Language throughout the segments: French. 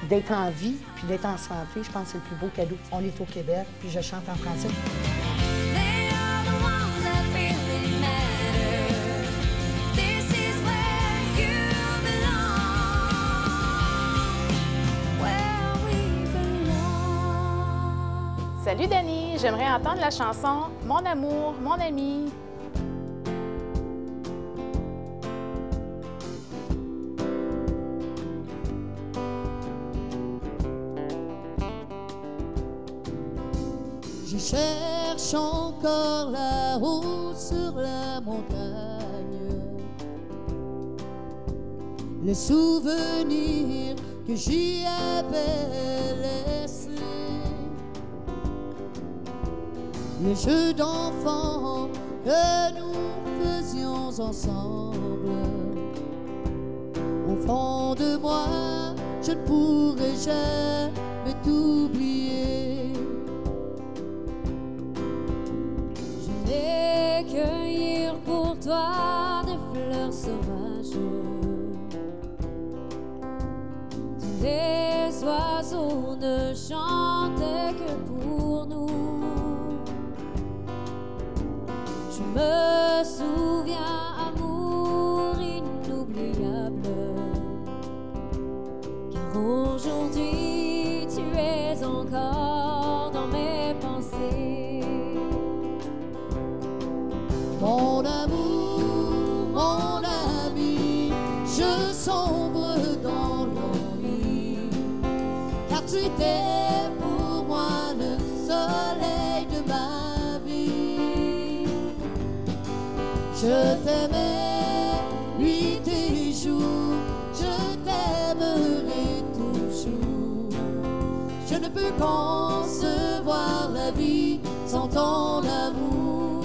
d'être en vie, puis d'être en santé, je pense que c'est le plus beau cadeau. On est au Québec, puis je chante en français. Salut Dani, j'aimerais entendre la chanson « Mon amour, mon ami ». Je cherche encore là-haut sur la montagne le souvenir que j'y avais laissé. Le jeu d'enfant que nous faisions ensemble. Au fond de moi, je ne pourrai jamais t'oublier. Je vais cueillir pour toi des fleurs sauvages. Tous les oiseaux ne chantent que pour nous. Je me souviens, amour inoubliable, car aujourd'hui tu es encore dans mes pensées. Mon amour, mon ami, je sombre dans l'ennui, car tu étais pour moi le soleil de ma vie. Je t'aimais nuit et jour, je t'aimerai toujours. Je ne peux concevoir la vie sans ton amour.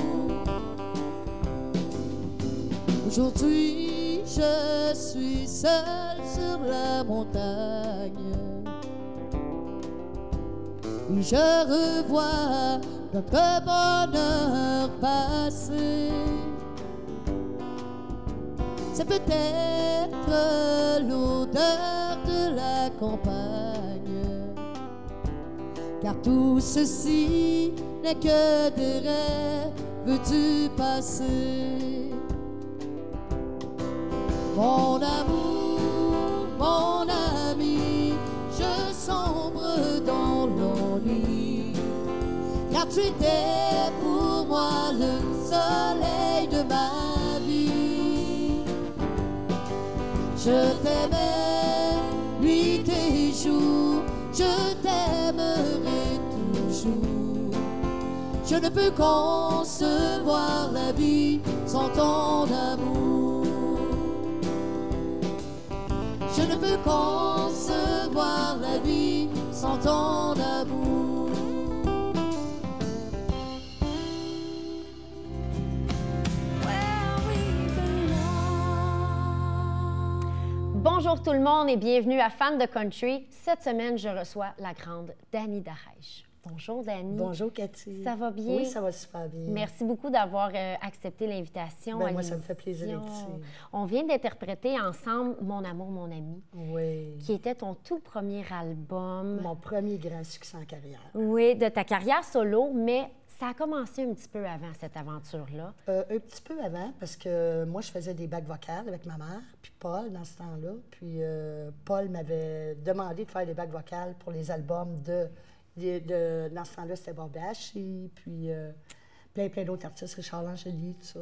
Aujourd'hui, je suis seule sur la montagne et je revois notre bonheur passé. C'est peut-être l'odeur de la campagne, car tout ceci n'est que des rêves du passé. Mon amour, mon ami, je sombre dans l'ennui, car tu étais pour moi le soleil de ma vie. Je t'aimais nuit et jour, je t'aimerai toujours. Je ne peux concevoir la vie sans ton amour. Je ne peux concevoir la vie sans ton amour. Bonjour tout le monde et bienvenue à Fans de Country. Cette semaine, je reçois la grande Dani Darèche. Bonjour Dani. Bonjour Cathy. Ça va bien? Oui, ça va super bien. Merci beaucoup d'avoir accepté l'invitation. Moi, ça me fait plaisir d'être ici. On vient d'interpréter ensemble Mon amour, mon ami. Oui. Qui était ton tout premier album. Mon premier grand succès en carrière. Oui, de ta carrière solo, mais ça a commencé un petit peu avant cette aventure-là. Un petit peu avant, parce que moi, je faisais des bacs vocales avec ma mère, puis Paul, dans ce temps-là. Puis Paul m'avait demandé de faire des bacs vocales pour les albums dans ce temps-là, c'était Bob Ashley, puis plein d'autres artistes, Richard Langeli, tout ça.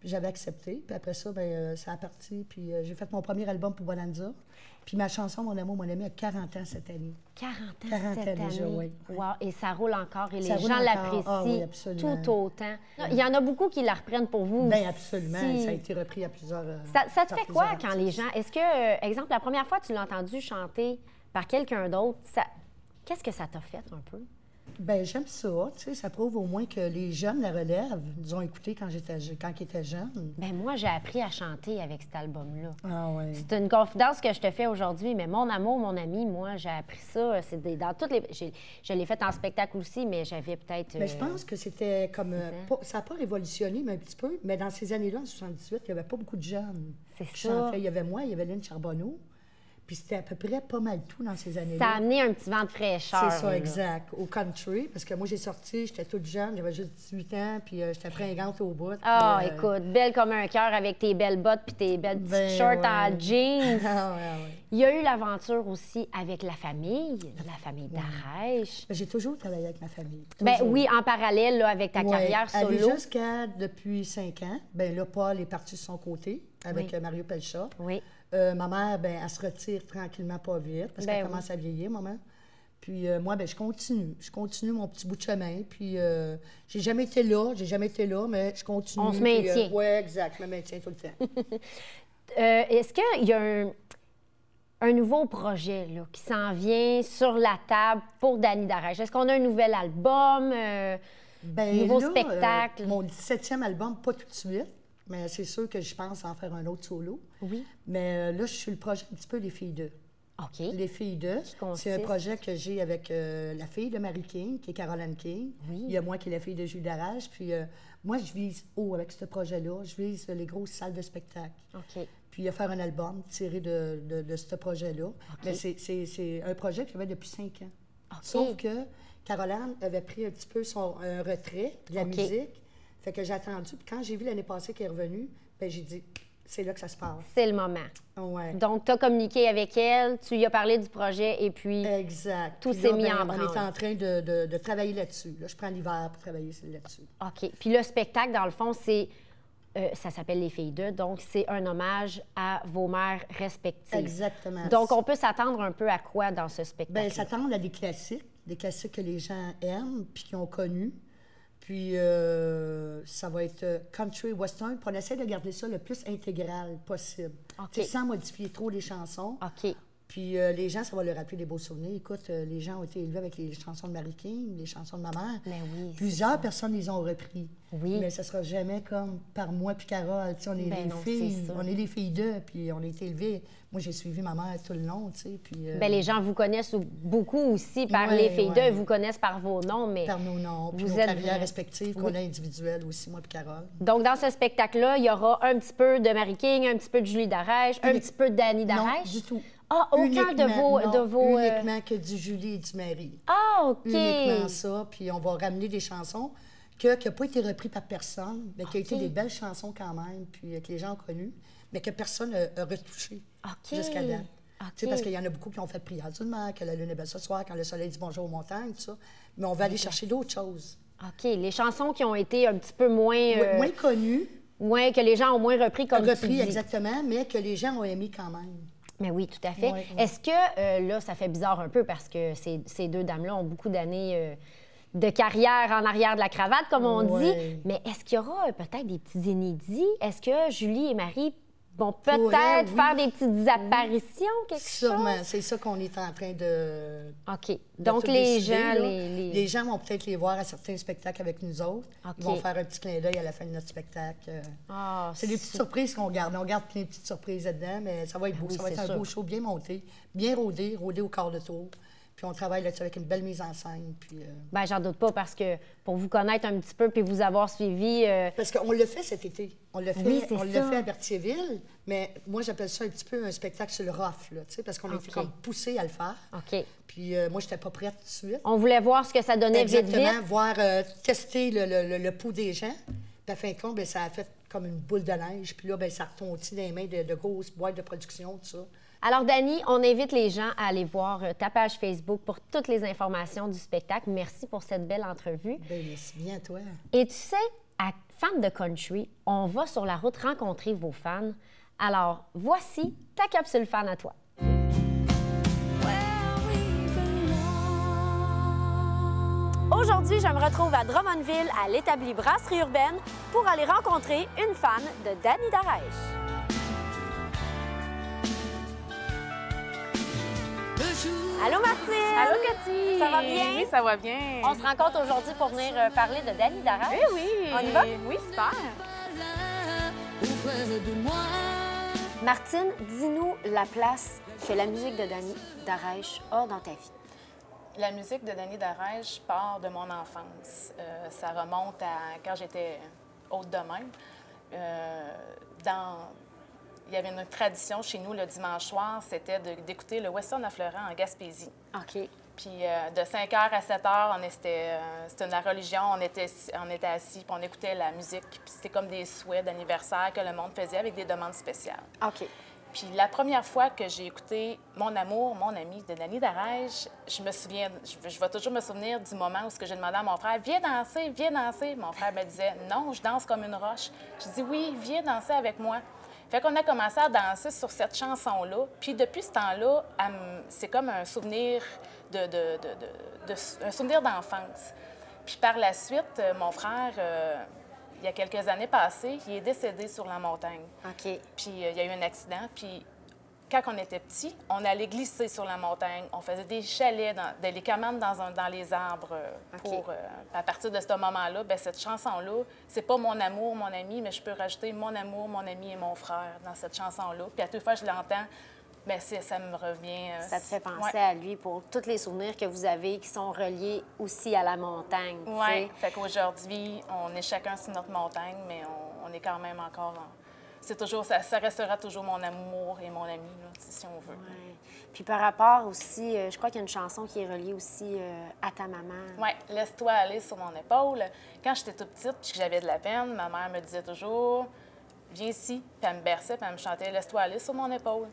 Puis j'avais accepté. Puis après ça, ça a parti. Puis j'ai fait mon premier album pour Bonanza. Puis ma chanson, Mon amour, mon ami, a 40 ans cette année. 40 ans 40 cette ans déjà, année. oui. Wow. Et ça roule encore et Ça les roule gens encore. l'apprécient tout autant. Il y en a beaucoup qui la reprennent pour vous. Bien, absolument. Ça a été repris à plusieurs... Ça te fait quoi quand les gens... Est-ce que, exemple, la première fois que tu l'as entendu chanter par quelqu'un d'autre, qu'est-ce que ça t'a fait un peu? Bien, j'aime ça. Tu sais, ça prouve au moins que les jeunes la relève. Ils ont écouté quand ils étaient jeunes. Bien, moi, j'ai appris à chanter avec cet album-là. Ah oui. C'est une confidence que je te fais aujourd'hui, mais Mon amour, mon ami, moi, j'ai appris ça. Dans toutes les... Je l'ai fait en spectacle aussi, mais j'avais peut-être... Mais je pense que c'était comme... ça n'a pas révolutionné, mais un petit peu. Mais dans ces années-là, en 78, il n'y avait pas beaucoup de jeunes C'est qui ça. chantaient. Il y avait moi, il y avait Lynn Charbonneau. Puis c'était à peu près pas mal tout dans ces années-là. Ça a amené un petit vent de fraîcheur. C'est ça, là. exact. Au country, parce que moi, j'ai sorti, j'étais toute jeune, j'avais juste 18 ans, puis j'étais fringante au bout. Ah, puis, écoute, belle comme un cœur avec tes belles bottes puis tes belles petites shorts en jeans. Ah, ouais. Il y a eu l'aventure aussi avec la famille d'Arèche. J'ai toujours travaillé avec ma famille. Ben toujours. oui, en parallèle là, avec ta carrière Aller solo. jusqu'à depuis 5 ans. Bien là, Paul est parti de son côté avec Mario Pelchat. Oui. Ma mère, ben, elle se retire tranquillement, pas vite, parce qu'elle commence à vieillir, maman. Puis moi, ben, je continue mon petit bout de chemin. Puis j'ai jamais été là, mais je continue. On se maintient. Oui, exact, je me maintiens tout le temps. Est-ce qu'il y a un nouveau projet là, qui s'en vient sur la table pour Dany Darèche? Est-ce qu'on a un nouvel album, nouveau spectacle? Mon 17e album, pas tout de suite, mais c'est sûr que je pense en faire un autre solo. Oui. Mais là, je suis le projet un petit peu Les Filles 2. OK. Les Filles 2, consiste? c'est un projet que j'ai avec la fille de Mary King, qui est Caroline King. Oui. Il y a moi qui est la fille de Jules Darèche. Puis moi, je vise haut avec ce projet-là. Je vise les grosses salles de spectacle. OK. Puis faire un album tiré de ce projet-là. Mais c'est un projet que j'avais depuis 5 ans. OK. Sauf que Caroline avait pris un petit peu son retrait de la musique. Fait que j'ai attendu. Puis quand j'ai vu l'année passée qu'elle est revenue, bien, j'ai dit, c'est là que ça se passe. C'est le moment. Ouais. Donc, tu as communiqué avec elle, tu lui as parlé du projet et puis Exact. tout Puis s'est là, mis ben, en on branle. est en train de travailler là-dessus. Là, je prends l'hiver pour travailler là-dessus. OK. Puis le spectacle, dans le fond, c'est... ça s'appelle Les Filles 2, donc c'est un hommage à vos mères respectives. Exactement. Donc, on peut s'attendre un peu à quoi dans ce spectacle? Bien, s'attendre à des classiques que les gens aiment puis qui ont connu. Puis, ça va être country western. Puis on essaie de garder ça le plus intégral possible. OK. Sans modifier trop les chansons. OK. Puis les gens, ça va leur rappeler des beaux souvenirs. Écoute, les gens ont été élevés avec les chansons de Mary King, les chansons de ma mère. Mais oui, Plusieurs personnes les ont repris. Oui. Mais ça sera jamais comme par moi puis Carole. Tu sais, on est Ben les non, filles, c'est ça. on est les filles d'eux, puis on a été élevés. Moi, j'ai suivi ma mère tout le long, tu sais. Puis Bien, les gens vous connaissent beaucoup aussi par Ouais, Les Filles 2, ouais. ils vous connaissent par vos noms, mais... par nos noms, puis Vous nos êtes carrières vrai- respectives qu'on a individuelles aussi, moi puis Carole. Donc, dans ce spectacle-là, il y aura un petit peu de Mary King, un petit peu de Julie Darèche, un petit peu de Dany Non, Darèche. du tout. Ah, aucun de vos... Uniquement que du Julie et du Marie. Ah, OK. Uniquement ça. Puis on va ramener des chansons qui n'ont pas été reprises par personne, mais qui ont été des belles chansons quand même, puis que les gens ont connues, mais que personne n'a retouché OK. jusqu'à date. OK. Tu sais, parce qu'il y en a beaucoup qui ont fait Prière du mer, que la lune est belle ce soir, quand le soleil dit bonjour aux montagnes, tout ça. Mais on va aller chercher d'autres choses. OK. Les chansons qui ont été un petit peu moins... Moins connues, moins que les gens ont moins repris comme tu repris dis. exactement, mais que les gens ont aimé quand même. Mais oui, tout à fait. Ouais, ouais. Est-ce que, là, ça fait bizarre un peu parce que ces deux dames-là ont beaucoup d'années de carrière en arrière de la cravate, comme on dit. Ouais. Mais est-ce qu'il y aura peut-être des petits inédits? Est-ce que Julie et Marie vont peut-être Pourraient, oui. faire des petites apparitions, quelque Sûrement, chose? c'est ça qu'on est en train de... OK. de Donc, tout les décider, gens... là. Les... gens vont peut-être les voir à certains spectacles avec nous autres. OK. Ils vont faire un petit clin d'œil à la fin de notre spectacle. Ah, C'est des petites surprises qu'on garde. On garde plein de petites surprises là-dedans, mais ça va être beau. oui, Ça va être c'est un sûr. beau show bien monté, bien rodé au quart de tour. Puis on travaille là-dessus avec une belle mise en scène. Puis, Bien, j'en doute pas parce que pour vous connaître un petit peu puis vous avoir suivi... parce qu'on l'a fait cet été. On l'a fait, Oui, c'est on ça. l'a fait à Berthierville, mais moi, j'appelle ça un petit peu un spectacle sur le rough, là, tu sais, parce qu'on a été OK. comme poussés à le faire. OK. Puis moi, je n'étais pas prête tout de suite. On voulait voir ce que ça donnait vite, Exactement, vite. voir tester le pouls des gens. Puis à fin de compte, bien, ça a fait comme une boule de neige. Puis là, bien, ça retombe dans les mains de grosses boîtes de production, tout ça. Alors, Dany, on invite les gens à aller voir ta page Facebook pour toutes les informations du spectacle. Merci pour cette belle entrevue. Bien, merci bien à toi. Et tu sais, à Fans de Country, on va sur la route rencontrer vos fans. Alors, voici ta capsule fan à toi. Aujourd'hui, je me retrouve à Drummondville, à l'établie Brasserie Urbaine, pour aller rencontrer une fan de Dany Darèche. Allô, Martine! Allô, Cathy! Ça va bien? Oui, ça va bien. On se rencontre aujourd'hui pour venir parler de Dany Darèche. Eh oui! On y va? Oui, super. Auprès de moi. Martine, dis-nous la place que la musique de Dany Darèche a dans ta vie. La musique de Dany Darèche part de mon enfance. Ça remonte à quand j'étais haute de même. il y avait une tradition chez nous le dimanche soir, c'était d'écouter le Western à Florent en Gaspésie. OK. Puis de 5 h à 7 h, c'était la religion, on était assis, puis on écoutait la musique. Puis c'était comme des souhaits d'anniversaire que le monde faisait avec des demandes spéciales. OK. Puis la première fois que j'ai écouté Mon amour, mon ami de Dany Darèche, je me souviens, je vais toujours me souvenir du moment où j'ai demandé à mon frère, viens danser, viens danser. Mon frère me disait, non, je danse comme une roche. Je dis, oui, viens danser avec moi. Fait qu'on a commencé à danser sur cette chanson-là. Puis depuis ce temps-là, c'est comme un souvenir un souvenir d'enfance. Puis par la suite, mon frère, il y a quelques années passées, il est décédé sur la montagne. OK. Puis il y a eu un accident. Puis quand on était petits, on allait glisser sur la montagne. On faisait des chalets, des cabanes dans les arbres. À partir de ce moment-là, bien, cette chanson-là, c'est pas mon amour, mon ami, mais je peux rajouter mon amour, mon ami et mon frère dans cette chanson-là. Puis à toute fois que je l'entends, bien, ça me revient. Ça te fait penser à lui pour tous les souvenirs que vous avez qui sont reliés aussi à la montagne. Oui. Fait qu'aujourd'hui, on est chacun sur notre montagne, mais on est quand même encore c'est toujours, ça restera toujours mon amour et mon ami, là, si on veut. Ouais. Puis par rapport aussi, je crois qu'il y a une chanson qui est reliée aussi à ta maman. Oui, Laisse-toi aller sur mon épaule. Quand j'étais toute petite puis que j'avais de la peine, ma mère me disait toujours, viens ici, puis elle me berçait, puis elle me chantait Laisse-toi aller sur mon épaule.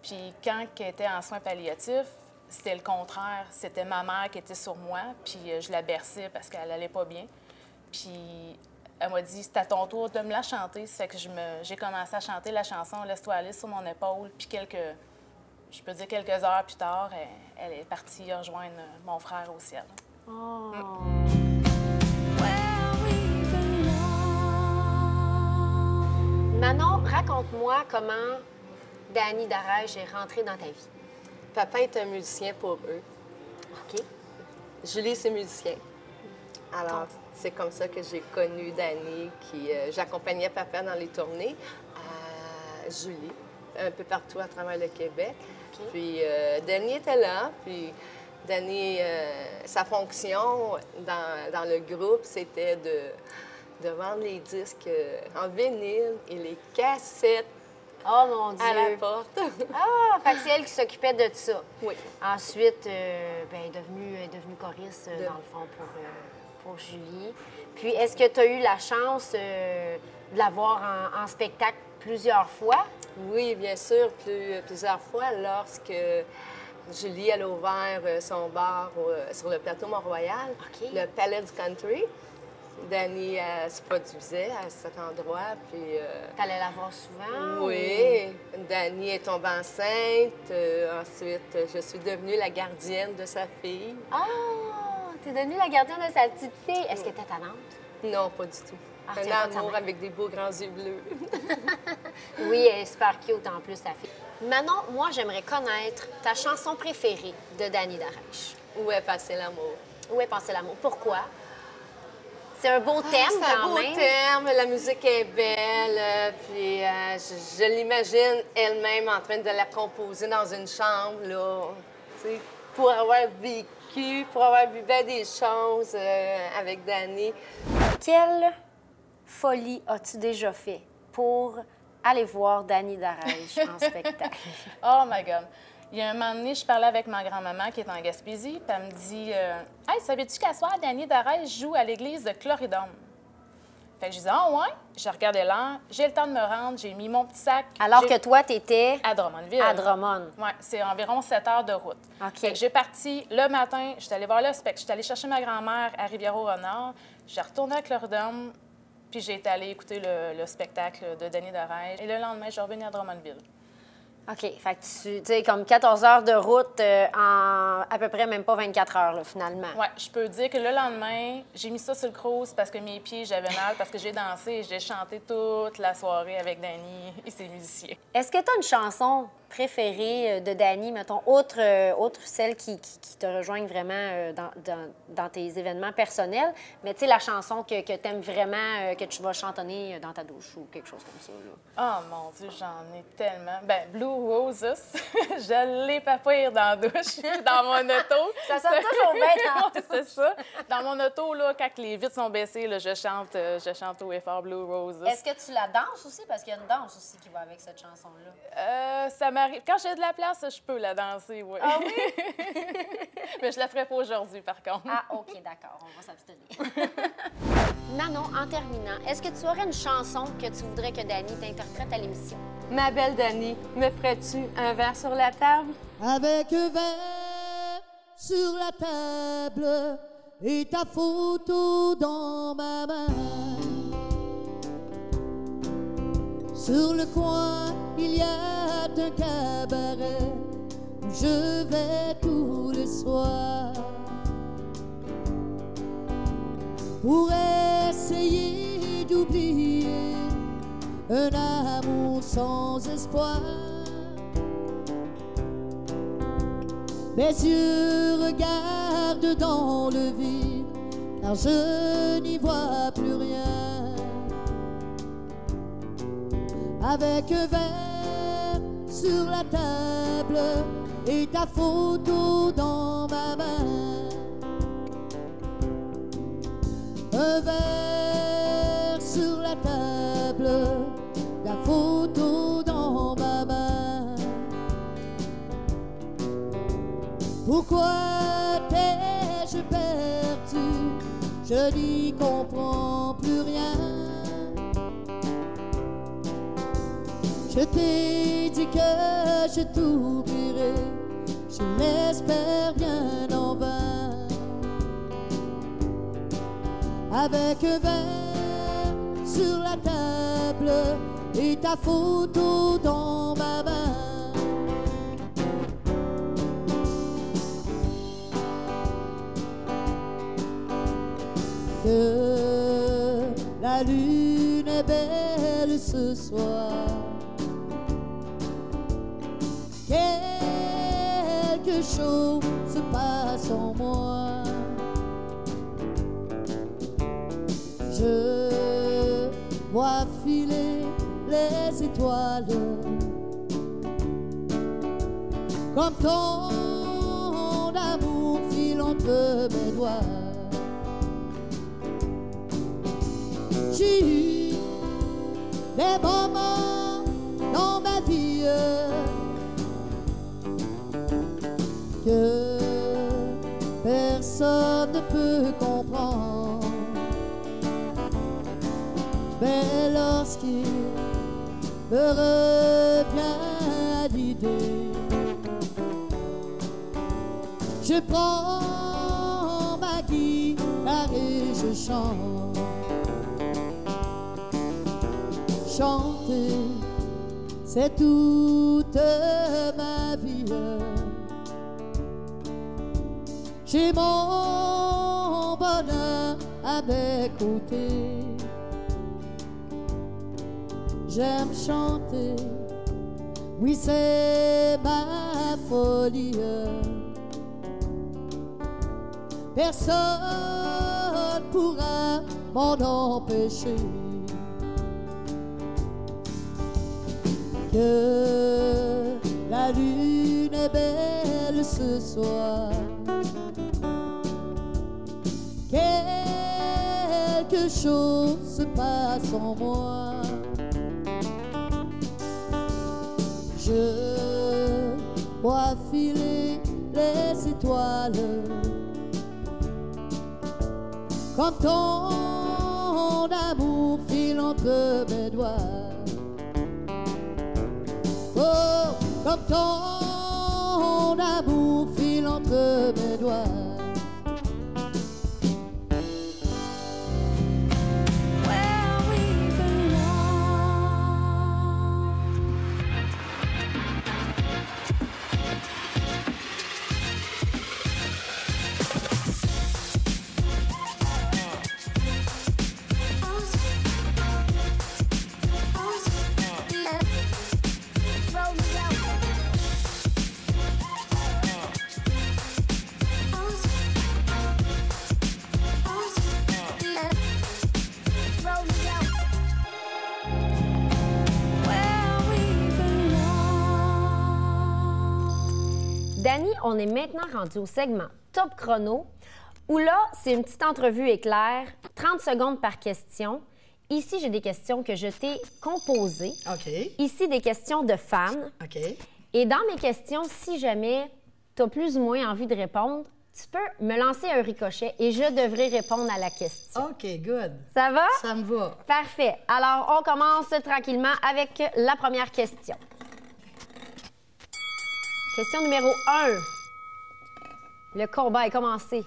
Puis quand elle était en soins palliatifs, c'était le contraire. C'était ma mère qui était sur moi, puis je la berçais parce qu'elle allait pas bien. Puis elle m'a dit, c'est à ton tour de me la chanter. Ça fait que j'ai commencé à chanter la chanson Laisse-toi aller sur mon épaule. Puis quelques heures plus tard, elle est partie rejoindre mon frère au ciel. Oh. Manon, raconte-moi comment Dany Darèche est rentrée dans ta vie. Papa est un musicien pour eux. OK. Julie, c'est musicien. Alors, c'est comme ça que j'ai connu Dany, j'accompagnais papa dans les tournées à Julie, un peu partout à travers le Québec. Okay. Puis Dany était là, puis Dany, sa fonction dans le groupe, c'était de vendre les disques en vinyle et les cassettes. Oh mon Dieu! À la porte. Ah! Fait que c'est elle qui s'occupait de ça. Oui. Ensuite, elle est devenue choriste, dans le fond, pour Julie. Puis, est-ce que tu as eu la chance de la voir en spectacle plusieurs fois? Oui, bien sûr, plusieurs fois, lorsque Julie elle a ouvert son bar sur le plateau Mont-Royal, le Palais du Country. Dany se produisait à cet endroit, puis... T'allais la voir souvent? Oui. Ou... Dany est tombée enceinte. Ensuite, je suis devenue la gardienne de sa fille. Ah! T'es devenue la gardienne de sa petite fille. Est-ce qu'elle était tannante? Non, pas du tout. Ah, un amour avec des beaux grands yeux bleus. Oui, elle est super cute en plus, sa fille. Manon, moi, j'aimerais connaître ta chanson préférée de Dany Darèche. Où est passé l'amour? Où est passé l'amour? Pourquoi? C'est un beau thème, quand même. C'est un beau thème, la musique est belle, puis je l'imagine elle-même en train de la composer dans une chambre, là, tu sais, pour avoir vu bien des choses avec Dany. Quelle folie as-tu déjà fait pour aller voir Dany Darèche en spectacle? Oh my God! Il y a un moment donné, je parlais avec ma grand-maman qui est en Gaspésie, puis elle me dit Hey, savais-tu qu'à soir, Dany Darèche joue à l'église de Cloridum? Fait que je disais Ah, ouais? Je regardais l'heure, j'ai le temps de me rendre, j'ai mis mon petit sac. Alors que toi, tu étais à Drummondville. À Drummond. Oui, c'est environ 7 heures de route. OK. Fait que j'ai parti le matin, je suis allée voir le spectacle, je suis allée chercher ma grand-mère à Rivière-au-Renard, j'ai retourné à Cloridum, puis j'ai été allée écouter le spectacle de Dany Darèche. Et le lendemain, je suis revenue à Drummondville. OK. Fait que tu sais, comme 14 heures de route en à peu près même pas 24 heures, là, finalement. Oui, je peux dire que le lendemain, j'ai mis ça sur le cruise parce que mes pieds, j'avais mal, parce que j'ai dansé et j'ai chanté toute la soirée avec Dany et ses musiciens. Est-ce que tu as une chanson préférées de Dany, mettons, outre celles qui te rejoignent vraiment dans tes événements personnels, mais tu sais, la chanson que tu aimes vraiment, que tu vas chantonner dans ta douche ou quelque chose comme ça, là. Oh mon Dieu, j'en ai tellement. Ben, Blue Roses, je l'ai pas pire dans la douche, dans mon auto. Ça sonne toujours bien dans Ouais, c'est ça. Dans mon auto, là, quand les vitres sont baissées, là, je chante haut et fort Blue Roses. Est-ce que tu la danses aussi? Parce qu'il y a une danse aussi qui va avec cette chanson-là. Ça m'arrive. Quand j'ai de la place, je peux la danser, oui. Ah oui? Mais je la ferai pas aujourd'hui, par contre. Ah, OK, d'accord. On va s'abstenir. Manon, en terminant, est-ce que tu aurais une chanson que tu voudrais que Dany t'interprète à l'émission? Ma belle Dany, me ferais-tu un verre sur la table? Avec un verre sur la table et ta photo dans ma main. Sur le coin, il y a un cabaret où je vais tous les soirs pour essayer d'oublier un amour sans espoir. Mes yeux regardent dans le vide, car je n'y vois plus rien. Avec un verre sur la table et ta photo dans ma main. Un verre sur la table, ta photo dans ma main. Pourquoi t'ai-je perdu? Je n'y comprends plus rien. Je t'ai dit que je t'oublierai, je l'espère bien en vain. Avec un verre sur la table et ta photo dans ma main. Que la lune est belle ce soir. Quelque chose se passe en moi. Je vois filer les étoiles comme ton amour file entre mes doigts. J'ai eu des moments dans ma vie que personne ne peut comprendre. Mais lorsqu'il me revient à l'idée, je prends ma guitare et je chante. Chanter, c'est toute ma vie. J'ai mon bonheur à mes côtés. J'aime chanter, oui c'est ma folie. Personne pourra m'en empêcher. Que la lune est belle ce soir. Quelque chose se passe en moi. Je vois filer les étoiles comme ton amour file entre mes doigts. Oh, comme ton amour file entre mes doigts. on est maintenant rendu au segment Top Chrono, où là, c'est une petite entrevue éclair, 30 secondes par question. Ici, j'ai des questions que je t'ai composées. OK. Ici, des questions de fans. OK. Et dans mes questions, si jamais tu as plus ou moins envie de répondre, tu peux me lancer un ricochet et je devrais répondre à la question. OK, good. Ça va? Ça me va. Parfait. Alors, on commence tranquillement avec la première question. Question numéro 1. Le combat est commencé.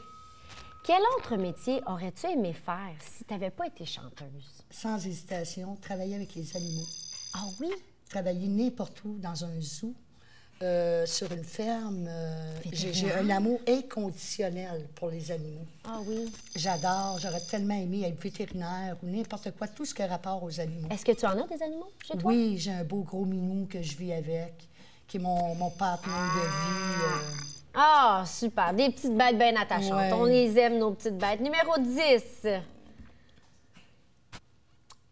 Quel autre métier aurais-tu aimé faire si tu n'avais pas été chanteuse? Sans hésitation, travailler avec les animaux. Ah oui? Travailler n'importe où, dans un zoo, sur une ferme. J'ai Vétérinaire? un amour inconditionnel pour les animaux. Ah oui. J'adore, j'aurais tellement aimé être vétérinaire ou n'importe quoi, tout ce qui a rapport aux animaux. Est-ce que tu en as des animaux chez toi? Oui, j'ai un beau gros minou que je vis avec, qui est mon partenaire de vie. Ah, super. Des petites bêtes bien attachantes. Ouais. On les aime, nos petites bêtes. Numéro 10.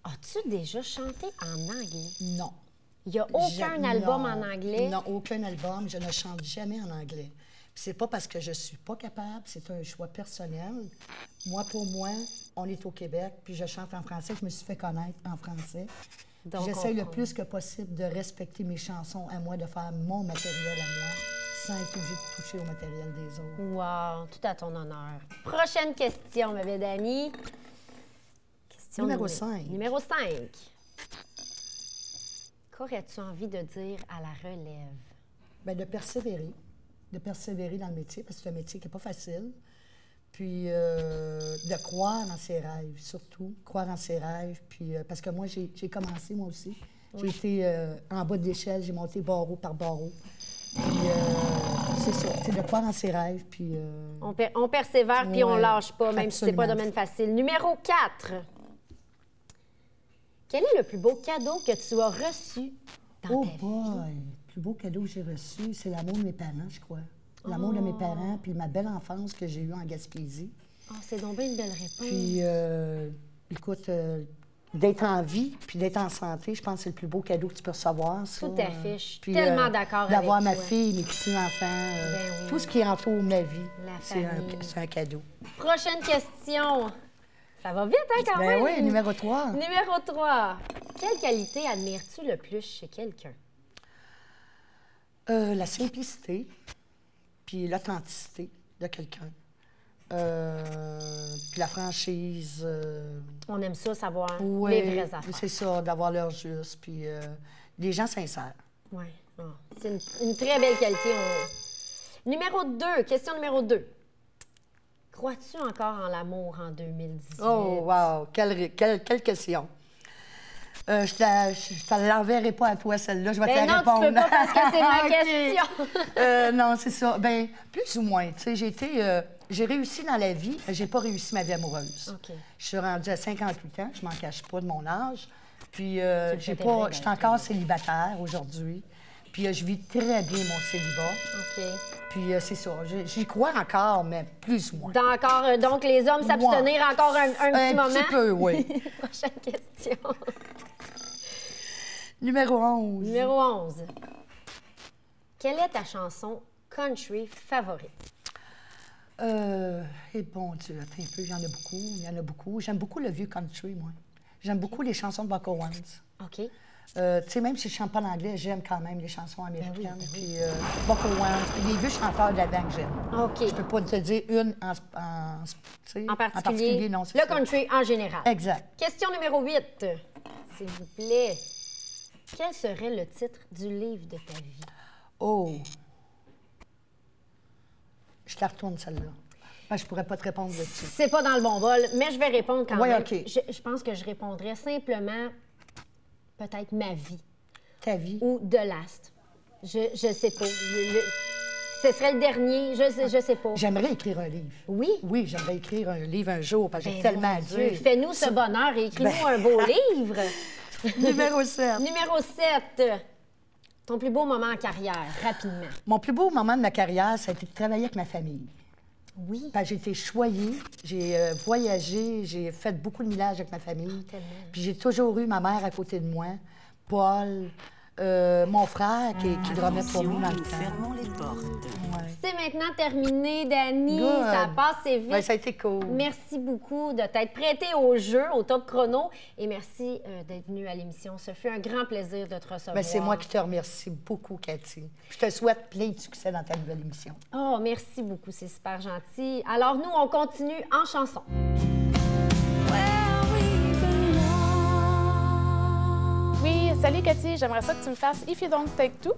As-tu déjà chanté en anglais? Non. Il n'y a aucun album non, en anglais? Non, aucun album. Je ne chante jamais en anglais. Puis c'est pas parce que je suis pas capable, c'est un choix personnel. Moi, pour moi, on est au Québec, puis je chante en français. Je me suis fait connaître en français. Donc, j'essaie le plus que possible de respecter mes chansons à moi, de faire mon matériel à moi, sans être obligée de toucher au matériel des autres. Wow, tout à ton honneur. Prochaine question, ma belle Dani. Question Numéro 5. Numéro 5. Qu'aurais-tu envie de dire à la relève? Bien, de persévérer dans le métier, parce que c'est un métier qui n'est pas facile. Puis de croire en ses rêves, surtout, croire en ses rêves. Puis, parce que moi, j'ai commencé, moi aussi. J'ai été en bas de l'échelle, j'ai monté barreau par barreau. Puis c'est ça, c'est de croire en ses rêves. Puis, On persévère puis on ouais, lâche pas, même si c'est pas un absolument. domaine facile. Numéro 4. Quel est le plus beau cadeau que tu as reçu dans oh ta vie? boy! Le plus beau cadeau que j'ai reçu, c'est l'amour de mes parents, je crois. L'amour de mes parents, puis ma belle enfance que j'ai eue en Gaspésie. Oh, c'est donc bien une belle réponse. Puis, écoute, d'être en vie, puis d'être en santé, je pense que c'est le plus beau cadeau que tu peux recevoir. Ça. Tout à fait. Je suis Puis, tellement d'accord avec d'avoir ma toi. fille, mes petits-enfants, Ben oui. tout ce qui entoure ma vie, La c'est famille. c'est un cadeau. Prochaine question. Ça va vite, hein, quand Ben même? oui, numéro 3. Numéro 3. Quelle qualité admires-tu le plus chez quelqu'un? La simplicité, puis l'authenticité de quelqu'un. Puis la franchise. On aime ça, savoir Ouais, les vraies affaires. c'est ça, d'avoir l'heure juste, puis des gens sincères. Oui. C'est une très belle qualité. Numéro 2. Question numéro 2. Crois-tu encore en l'amour en 2018? Oh, wow! Quelle question! Je te l'enverrai pas à toi, celle-là. Je vais te Ben la non, répondre. tu peux pas parce que c'est ma OK. question. Non, c'est ça. Bien, plus ou moins. Tu sais, j'ai réussi dans la vie, mais j'ai pas réussi ma vie amoureuse. OK. Je suis rendue à 58 ans. Je m'en cache pas de mon âge. Puis, le j'ai fais pas... bien, Je suis bien, encore célibataire aujourd'hui. Puis, je vis très bien mon célibat. OK. Puis, c'est ça. J'y crois encore, mais plus ou moins. Donc, les hommes s'abstenir encore un petit moment? Un petit peu, oui. Prochaine question. Numéro 11. Numéro 11. Quelle est ta chanson country favorite? Eh bon Dieu, attends un peu, il y en a beaucoup. J'aime beaucoup le vieux country, moi. J'aime beaucoup les chansons de Buck Owens. OK. Tu sais, même si je ne chante pas l'anglais, j'aime quand même les chansons américaines. ben oui. Puis Buck Owens, puis les vieux chanteurs d'avant que j'aime. OK. Je peux pas te dire une tu sais, En particulier, non, c'est le ça. country en général. Exact. Question numéro 8. S'il vous plaît. Quel serait le titre du livre de ta vie? Oh! Je te la retourne, celle-là. Moi, je pourrais pas te répondre là-dessus. C'est pas dans le bon bol, mais je vais répondre quand Ouais, même. OK. Je pense que je répondrais simplement peut-être ma vie Ta vie. ou The Last. Je sais pas. Ce serait le dernier, je sais pas. J'aimerais écrire un livre. Oui? Oui, j'aimerais écrire un livre un jour, parce que j'ai Ben, tellement mon à Dieu, dire. fais-nous ce bonheur et écris-nous un beau livre. Numéro 7. Numéro 7. Ton plus beau moment en carrière, rapidement. Mon plus beau moment de ma carrière, ça a été de travailler avec ma famille. Oui. Parce que j'ai été choyée, j'ai voyagé, j'ai fait beaucoup de millage avec ma famille. Tellement. Puis j'ai toujours eu ma mère à côté de moi, Paul, mon frère qui drummait pour nous dans le temps. Fermons les portes. Ouais. C'est maintenant terminé, Dani. Good. Ça passe vite. Ben, ça a été cool. Merci beaucoup de t'être prêtée au jeu, au top chrono. Et merci d'être venue à l'émission. Ce fut un grand plaisir de te recevoir. Ben, c'est moi qui te remercie beaucoup, Cathy. Je te souhaite plein de succès dans ta nouvelle émission. Oh, merci beaucoup. C'est super gentil. Alors, nous, on continue en chanson. Oui, salut Cathy, j'aimerais ça que tu me fasses If You Don't Take Two.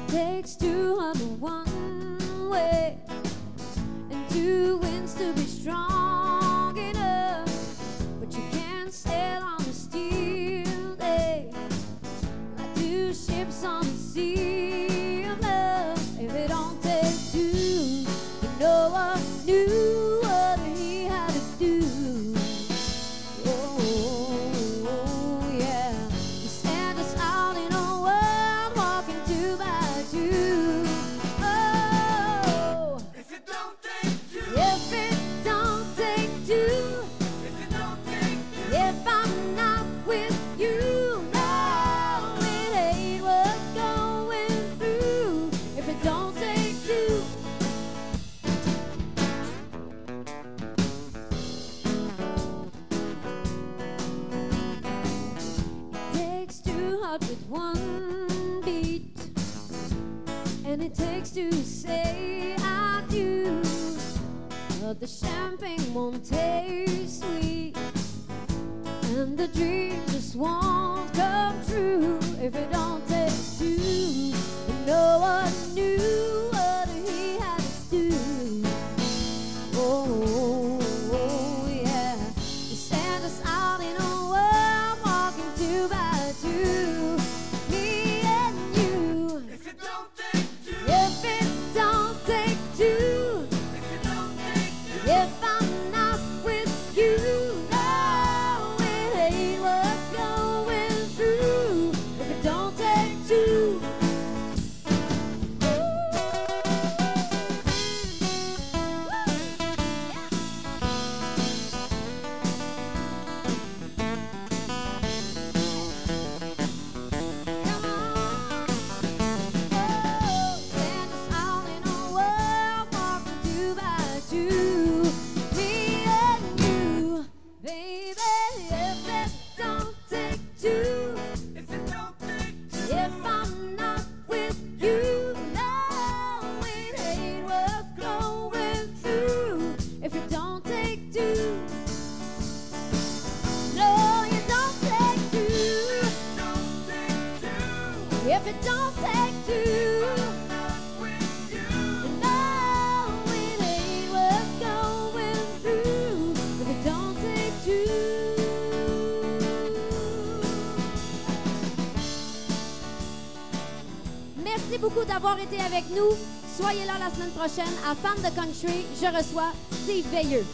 Takes two on the one way and two winds to be strong enough, but you can't sail on a steel day like two ships on the sea of love. If it don't take two, Noah knew what he had to do. Oh, yeah, he sent us out in a world walking two by two. Oh, if it don't take two, if it don't take two, if it don't take two, if I'm not with you, no, it ain't what's going through. If it don't take two. Takes two hearts with one beat, and it takes two to say I do. But the champagne won't taste sweet, and the dream just won't come true. If it don't take two, and no one knew what he had to do. Oh, yeah, he sent us out in a world walking two by two, me and you. If it don't take two, if it don't take two, if it don't take two, if I'm not with you, no, it ain't what's going through. If it don't take two. If it don't take two, no, you don't take two. If it don't take two, no, it ain't what's going through. If it don't take two. Merci beaucoup d'avoir été avec nous. Soyez là la semaine prochaine à Femme de Country. Je reçois Steve Veilleux.